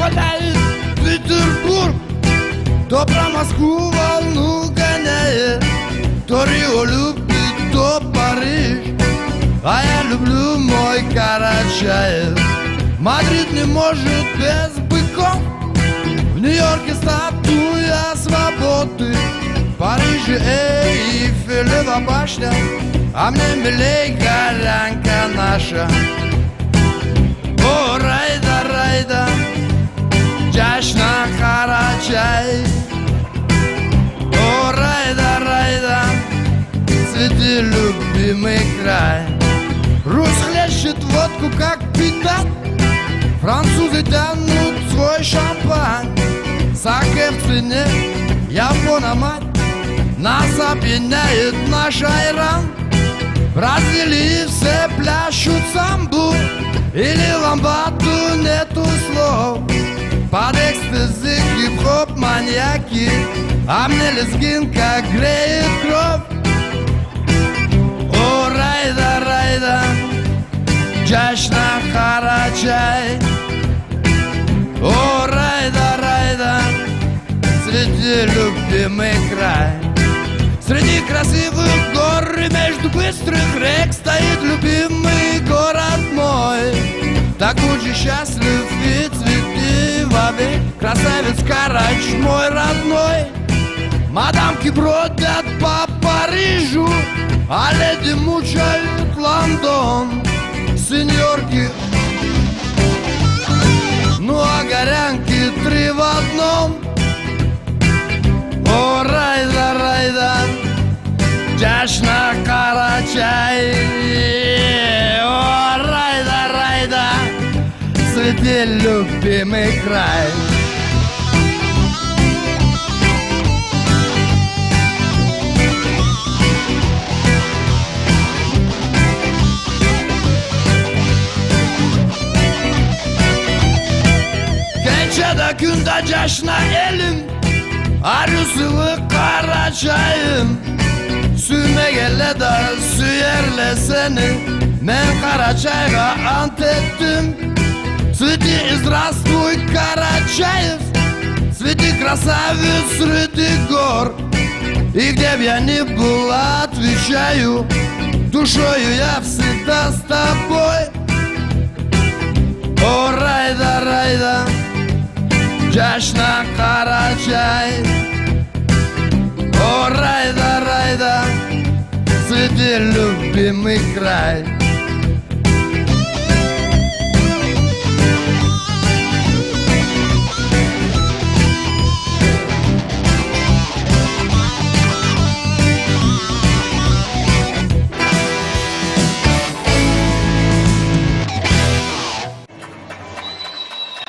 валяет Петербург, то про Москву волну гоняет, то Рио любит, то Париж, а я люблю мой Карачаев. Мадрид не может без быков, в Нью-Йорке статуя свободы, в Париже Эйфелева башня, а мне милей горянка наша. О, райда, райда, Джашна Карачай. О, райда, райда, цветы любимый край. Рус хлещет водку, как питат, французы тянут свой шампань. Саке в цене, Япона мать, нас опьяняет наш айран. В Бразилии все пляшут самбу, или ламбаду нету слов. Под экстази хип-хоп маньяки, а мне лезгинка греет кровь. О, райда, райда, Джашна Карачай. О, райда, райда, среди любимый край. Среди красивых гор и между быстрых рек стоит любимый город мой. Такой же счастлив и цветы вовек, красавец Карач мой родной. Мадамки бродят по Парижу, а леди мучают Лондон. Сеньорки, ну а горянки три в одном. О, райда, райда, Джашна Карачай. О, райда, райда, среди любимый край. Geçede günde Джашна elim, arısılı Karachayım. Süme gele de süyerle seni, men Karachayga ant ettim. Цвети, здравствуй, Карачаев, цвети, красавец среди гор. И где б я ни был, отвечаю, душою я всегда с тобой. О, райда, райда, Джашна Карачай. О, райда, райда, среди любимый край.